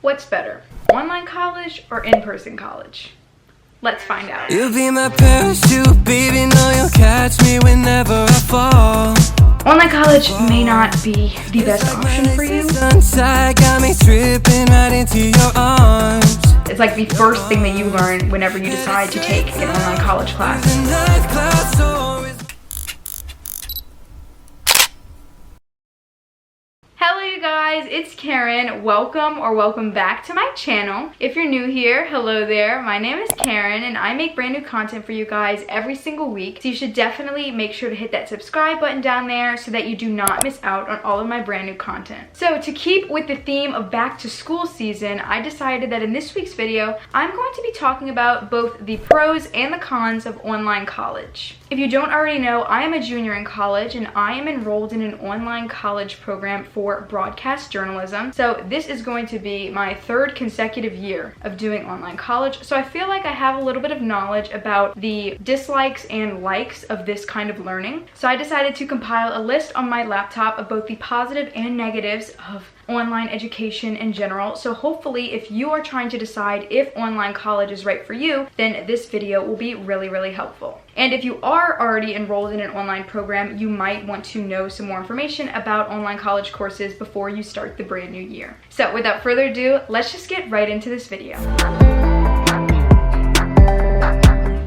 What's better, online college or in-person college? Let's find out. You'll be my parachute, baby, know you'll catch me whenever I fall. Online college may not be the best option for you. Sunshine got me tripping right into your arms. It's like the first thing that you learn whenever you decide to take an online college class. Hello you guys, it's Karen. Welcome back to my channel. If you're new here, hello there. My name is Karen and I make brand new content for you guys every single week. So you should definitely make sure to hit that subscribe button down there so that you do not miss out on all of my brand new content. So to keep with the theme of back to school season, I decided that in this week's video, I'm going to be talking about both the pros and the cons of online college. If you don't already know, I am a junior in college and I am enrolled in an online college program for broadcast journalism. So this is going to be my third consecutive year of doing online college. So I feel like I have a little bit of knowledge about the dislikes and likes of this kind of learning. So I decided to compile a list on my laptop of both the positive and negatives of online education in general. So hopefully if you are trying to decide if online college is right for you, then this video will be really helpful. And if you are already enrolled in an online program, you might want to know some more information about online college courses before you start the brand new year. So without further ado, let's just get right into this video.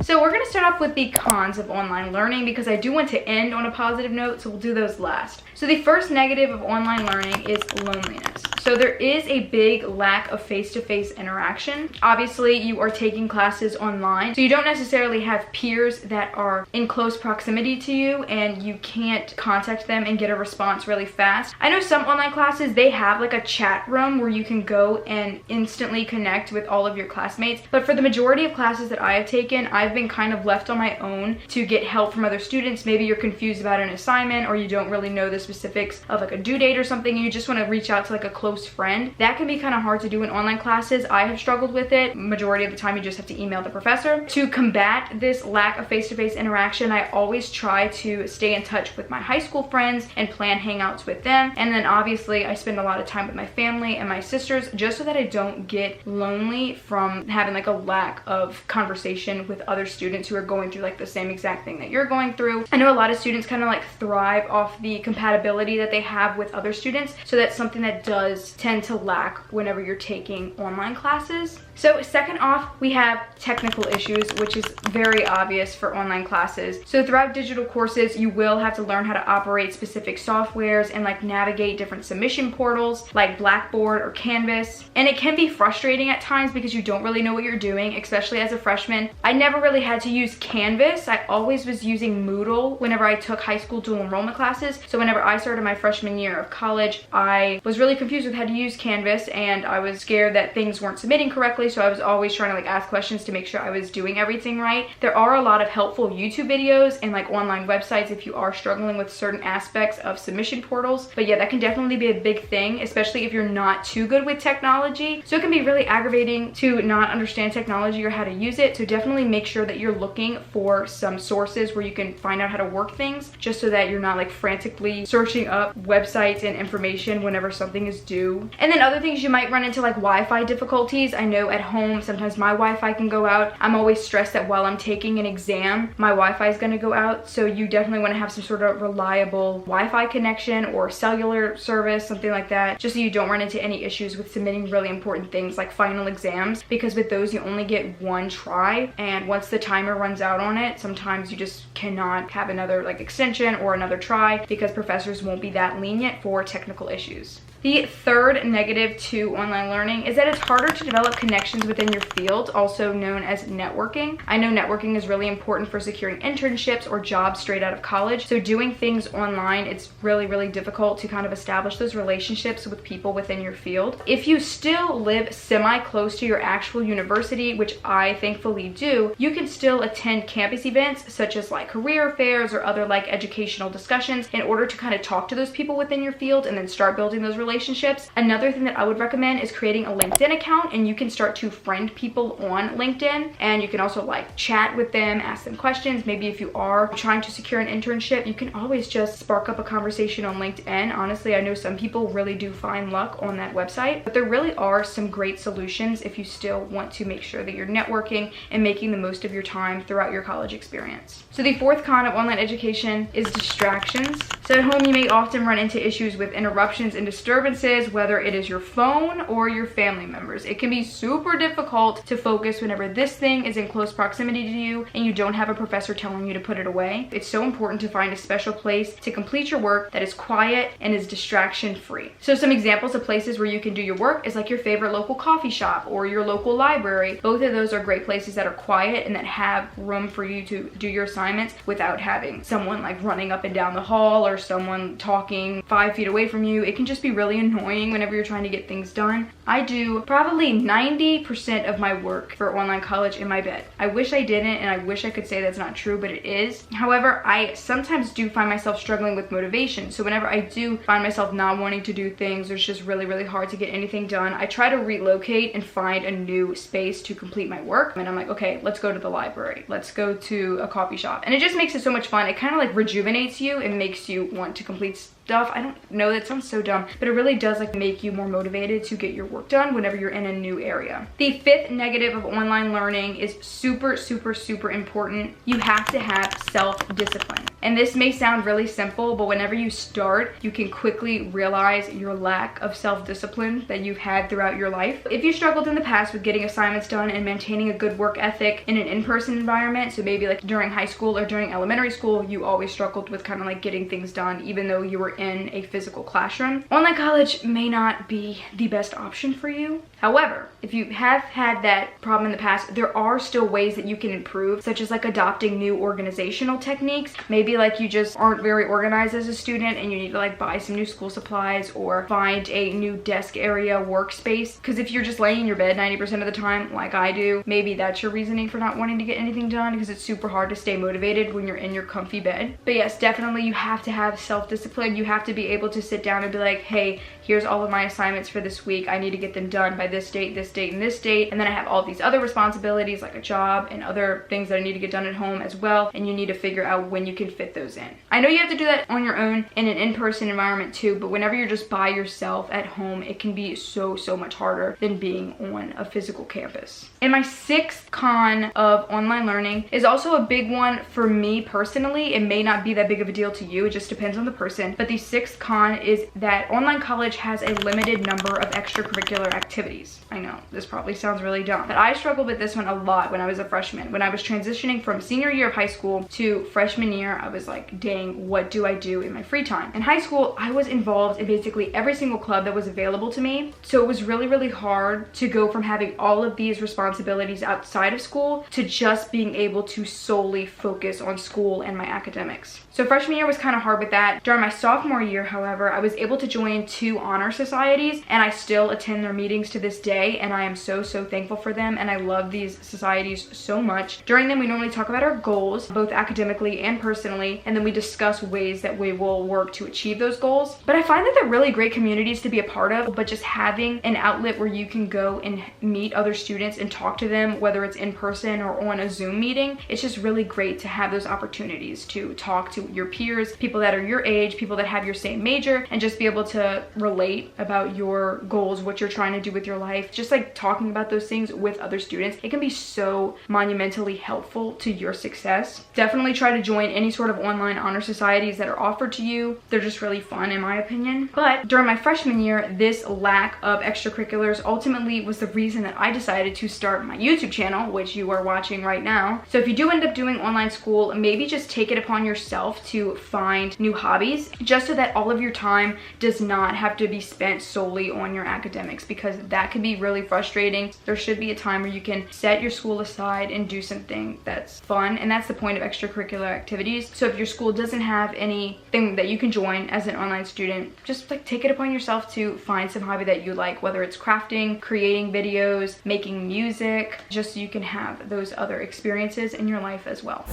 So we're going to start off with the cons of online learning because I do want to end on a positive note, so we'll do those last. So the first negative of online learning is loneliness. So there is a big lack of face-to-face interaction. Obviously, you are taking classes online, so you don't necessarily have peers that are in close proximity to you and you can't contact them and get a response really fast. I know some online classes, they have like a chat room where you can go and instantly connect with all of your classmates, but for the majority of classes that I have taken, I've been kind of left on my own to get help from other students. Maybe you're confused about an assignment or you don't really know the specifics of like a due date or something and you just want to reach out to like a close friend. That can be kind of hard to do in online classes. I have struggled with it. Majority of the time you just have to email the professor. To combat this lack of face-to-face interaction, I always try to stay in touch with my high school friends and plan hangouts with them. And then obviously I spend a lot of time with my family and my sisters just so that I don't get lonely from having like a lack of conversation with other students who are going through like the same exact thing that you're going through. I know a lot of students kind of like thrive off the compatibility that they have with other students, so that's something that does tend to lack whenever you're taking online classes. So second off, we have technical issues, which is very obvious for online classes. So throughout digital courses, you will have to learn how to operate specific softwares and like navigate different submission portals like Blackboard or Canvas. And it can be frustrating at times because you don't really know what you're doing, especially as a freshman. I never really had to use Canvas. I always was using Moodle whenever I took high school dual enrollment classes. So whenever I started my freshman year of college, I was really confused with how to use Canvas and I was scared that things weren't submitting correctly. So I was always trying to like ask questions to make sure I was doing everything right. There are a lot of helpful YouTube videos and like online websites if you are struggling with certain aspects of submission portals. But yeah, that can definitely be a big thing, especially if you're not too good with technology. So it can be really aggravating to not understand technology or how to use it. So definitely make sure that you're looking for some sources where you can find out how to work things, just so that you're not like frantically searching up websites and information whenever something is due. And then other things you might run into like Wi-Fi difficulties. I know at home sometimes my Wi-Fi can go out. I'm always stressed that while I'm taking an exam my Wi-Fi is going to go out, so you definitely want to have some sort of reliable Wi-Fi connection or cellular service, something like that, just so you don't run into any issues with submitting really important things like final exams, because with those you only get one try, and once the timer runs out on it, sometimes you just cannot have another like extension or another try because professors won't be that lenient for technical issues. The third negative to online learning is that it's harder to develop connections within your field, also known as networking. I know networking is really important for securing internships or jobs straight out of college. So doing things online, it's really difficult to kind of establish those relationships with people within your field. If you still live semi-close to your actual university, which I thankfully do, you can still attend campus events such as like career fairs or other like educational discussions in order to kind of talk to those people within your field and then start building those relationships relationships. Another thing that I would recommend is creating a LinkedIn account, and you can start to friend people on LinkedIn, and you can also like chat with them, ask them questions. Maybe if you are trying to secure an internship, you can always just spark up a conversation on LinkedIn. Honestly, I know some people really do find luck on that website, but there really are some great solutions if you still want to make sure that you're networking and making the most of your time throughout your college experience. So the fourth con of online education is distractions. So at home, you may often run into issues with interruptions and disturbances, whether it is your phone or your family members. It can be super difficult to focus whenever this thing is in close proximity to you and you don't have a professor telling you to put it away. It's so important to find a special place to complete your work that is quiet and is distraction free. So some examples of places where you can do your work is like your favorite local coffee shop or your local library. Both of those are great places that are quiet and that have room for you to do your assignments without having someone like running up and down the hall or someone talking 5 feet away from you. It can just be really annoying whenever you're trying to get things done. I do probably 90% of my work for online college in my bed. I wish I didn't, and I wish I could say that's not true, but it is. However, I sometimes do find myself struggling with motivation. So whenever I do find myself not wanting to do things, or it's just really, really hard to get anything done, I try to relocate and find a new space to complete my work. And I'm like, okay, let's go to the library. Let's go to a coffee shop. And it just makes it so much fun. It kind of like rejuvenates you and makes you want to complete stuff. I don't know, that sounds so dumb, but it really does like make you more motivated to get your work done whenever you're in a new area. The fifth negative of online learning is super, super, super important. You have to have self-discipline. And this may sound really simple, but whenever you start, you can quickly realize your lack of self-discipline that you've had throughout your life. If you struggled in the past with getting assignments done and maintaining a good work ethic in an in-person environment, so maybe like during high school or during elementary school, you always struggled with kind of like getting things done even though you were in a physical classroom, online college may not be the best option for you. However, if you have had that problem in the past, there are still ways that you can improve, such as like adopting new organizational techniques. Maybe like you just aren't very organized as a student and you need to like buy some new school supplies or find a new desk area workspace. Because if you're just laying in your bed 90% of the time, like I do, maybe that's your reasoning for not wanting to get anything done, because it's super hard to stay motivated when you're in your comfy bed. But yes, definitely you have to have self-discipline. You have to be able to sit down and be like, hey, here's all of my assignments for this week. I need to get them done by this date, and this date. And then I have all these other responsibilities like a job and other things that I need to get done at home as well. And you need to figure out when you can fit those in. I know you have to do that on your own in an in-person environment too, but whenever you're just by yourself at home, it can be so, so much harder than being on a physical campus. And my sixth con of online learning is also a big one for me personally. It may not be that big of a deal to you. It just depends on the person. But the sixth con is that online college has a limited number of extracurricular activities. I know, this probably sounds really dumb, but I struggled with this one a lot when I was a freshman. When I was transitioning from senior year of high school to freshman year, I was like, dang, what do I do in my free time? In high school, I was involved in basically every single club that was available to me. So it was really, really hard to go from having all of these responsibilities outside of school to just being able to solely focus on school and my academics. So freshman year was kind of hard with that. During my sophomore year, however, I was able to join 2 honor societies, and I still attend their meetings to this day, and I am so, so thankful for them, and I love these societies so much. During them, we normally talk about our goals, both academically and personally, and then we discuss ways that we will work to achieve those goals. But I find that they're really great communities to be a part of, but just having an outlet where you can go and meet other students and talk to them, whether it's in person or on a Zoom meeting, it's just really great to have those opportunities to talk to your peers, people that are your age, people that have your same major, and just be able to relate about your goals, what you're trying to do with your life. Just like talking about those things with other students, it can be so monumentally helpful to your success. Definitely try to join any sort of online honor societies that are offered to you. They're just really fun in my opinion. But during my freshman year, this lack of extracurriculars ultimately was the reason that I decided to start my YouTube channel, which you are watching right now. So if you do end up doing online school, maybe just take it upon yourself to find new hobbies, just so that all of your time does not have to be spent solely on your academics, because that can be really frustrating. There should be a time where you can set your school aside and do something that's fun, and that's the point of extracurricular activities. So if your school doesn't have anything that you can join as an online student, just like take it upon yourself to find some hobby that you like, whether it's crafting, creating videos, making music, just so you can have those other experiences in your life as well.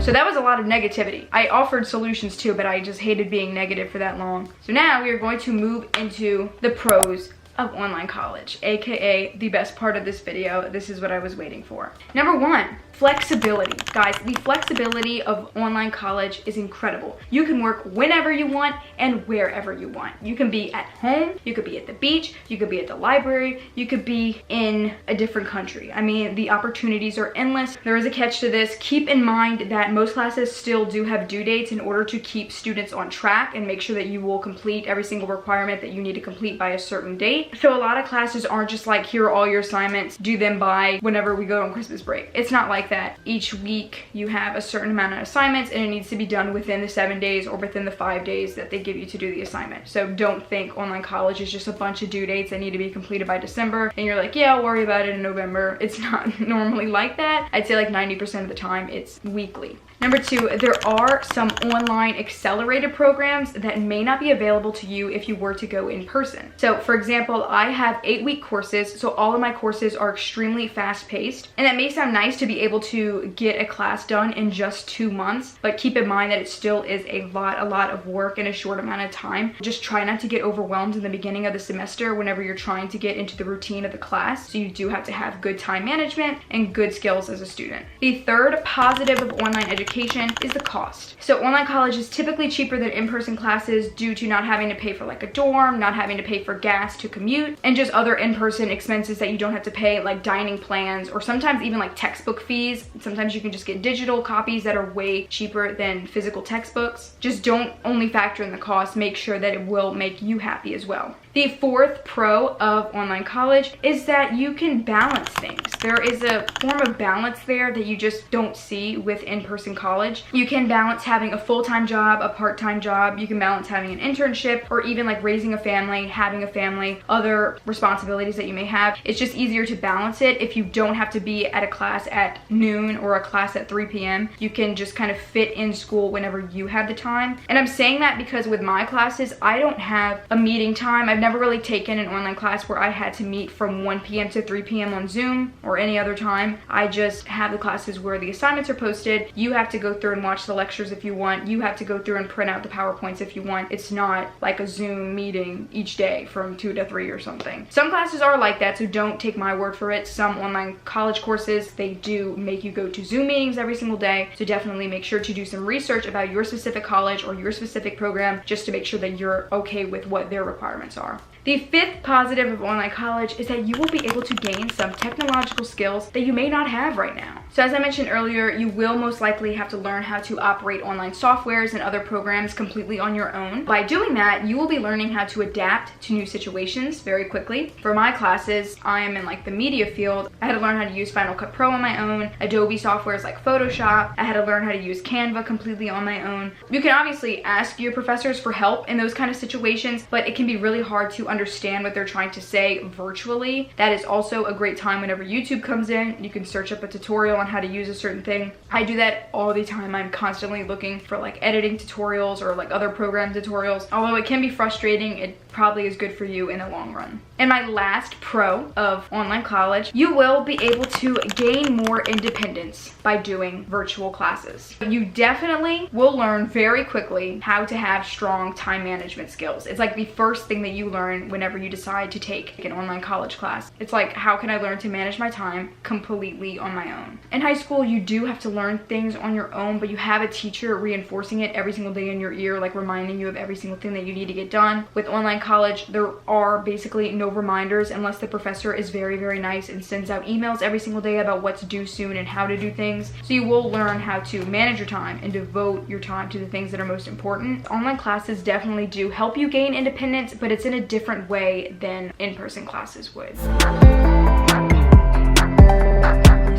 So that was a lot of negativity. I offered solutions too, but I just hated being negative for that long. So now we are going to move into the pros of online college, aka the best part of this video. This is what I was waiting for. Number one, flexibility. Guys, the flexibility of online college is incredible. You can work whenever you want and wherever you want. You can be at home, you could be at the beach, you could be at the library, you could be in a different country. I mean, the opportunities are endless. There is a catch to this. Keep in mind that most classes still do have due dates in order to keep students on track and make sure that you will complete every single requirement that you need to complete by a certain date. So a lot of classes aren't just like, here are all your assignments, do them by whenever we go on Christmas break. It's not like that. Each week you have a certain amount of assignments and it needs to be done within the 7 days or within the 5 days that they give you to do the assignment. So don't think online college is just a bunch of due dates that need to be completed by December and you're like, yeah, I'll worry about it in November. It's not normally like that. I'd say like 90% of the time it's weekly. Number two, there are some online accelerated programs that may not be available to you if you were to go in person. So for example, I have 8-week courses, so all of my courses are extremely fast paced. And that may sound nice to be able to get a class done in just 2 months, but keep in mind that it still is a lot of work in a short amount of time. Just try not to get overwhelmed in the beginning of the semester whenever you're trying to get into the routine of the class. So you do have to have good time management and good skills as a student. The third positive of online education is the cost. So online college is typically cheaper than in-person classes due to not having to pay for like a dorm, not having to pay for gas to commute, and just other in-person expenses that you don't have to pay, like dining plans or sometimes even like textbook fees. Sometimes you can just get digital copies that are way cheaper than physical textbooks. Just don't only factor in the cost, make sure that it will make you happy as well. The fourth pro of online college is that you can balance things. There is a form of balance there that you just don't see with in-person college. You can balance having a full-time job, a part-time job. You can balance having an internship or even like raising a family, having a family, other responsibilities that you may have. It's just easier to balance it if you don't have to be at a class at noon or a class at 3 p.m. You can just kind of fit in school whenever you have the time. And I'm saying that because with my classes, I don't have a meeting time. I've never really taken an online class where I had to meet from 1 p.m. to 3 p.m. on Zoom or any other time. I just have the classes where the assignments are posted. You have to go through and watch the lectures if you want. You have to go through and print out the PowerPoints if you want. It's not like a Zoom meeting each day from 2 to 3 or something. Some classes are like that, so don't take my word for it. Some online college courses, they do make you go to Zoom meetings every single day. So definitely make sure to do some research about your specific college or your specific program just to make sure that you're okay with what their requirements are. The fifth positive of online college is that you will be able to gain some technological skills that you may not have right now. So as I mentioned earlier, you will most likely have to learn how to operate online softwares and other programs completely on your own. By doing that, you will be learning how to adapt to new situations very quickly. For my classes, I am in like the media field. I had to learn how to use Final Cut Pro on my own, Adobe softwares like Photoshop. I had to learn how to use Canva completely on my own. You can obviously ask your professors for help in those kind of situations, but it can be really hard to understand what they're trying to say virtually. That is also a great time whenever YouTube comes in. You can search up a tutorial on how to use a certain thing. I do that all the time. I'm constantly looking for like editing tutorials or like other program tutorials. Although it can be frustrating, it probably is good for you in the long run. And my last pro of online college, you will be able to gain more independence by doing virtual classes. You definitely will learn very quickly how to have strong time management skills. It's like the first thing that you learn whenever you decide to take an online college class. It's like, how can I learn to manage my time completely on my own? In high school, you do have to learn things on your own, but you have a teacher reinforcing it every single day in your ear, like reminding you of every single thing that you need to get done. With online college, there are basically no reminders unless the professor is very, very nice and sends out emails every single day about what's due soon and how to do things. So you will learn how to manage your time and devote your time to the things that are most important. Online classes definitely do help you gain independence, but it's in a different way than in-person classes would.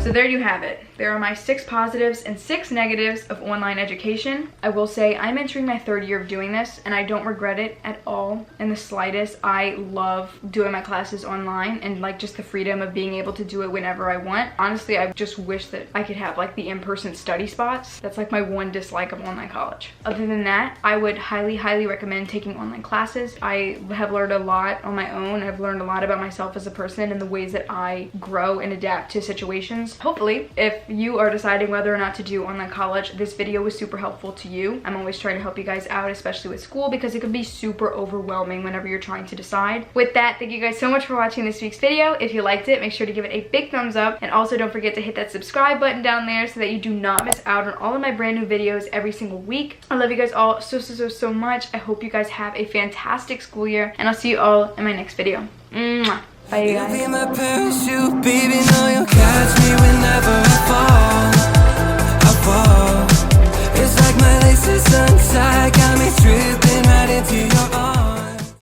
So there you have it. There are my 6 positives and 6 negatives of online education. I will say I'm entering my 3rd year of doing this and I don't regret it at all in the slightest. I love doing my classes online and like just the freedom of being able to do it whenever I want. Honestly, I just wish that I could have like the in-person study spots. That's like my one dislike of online college. Other than that, I would highly, highly recommend taking online classes. I have learned a lot on my own. I've learned a lot about myself as a person and the ways that I grow and adapt to situations. hopefully, if you are deciding whether or not to do online college, this video was super helpful to you. I'm always trying to help you guys out, especially with school, because it can be super overwhelming whenever you're trying to decide. With that, thank you guys so much for watching this week's video. If you liked it, make sure to give it a big thumbs up, and also don't forget to hit that subscribe button down there so that you do not miss out on all of my brand new videos every single week. I love you guys all so much. I hope you guys have a fantastic school year, and I'll see you all in my next video. Mwah. Bye, you guys. You'll be my parachute, baby, no, you'll catch me whenever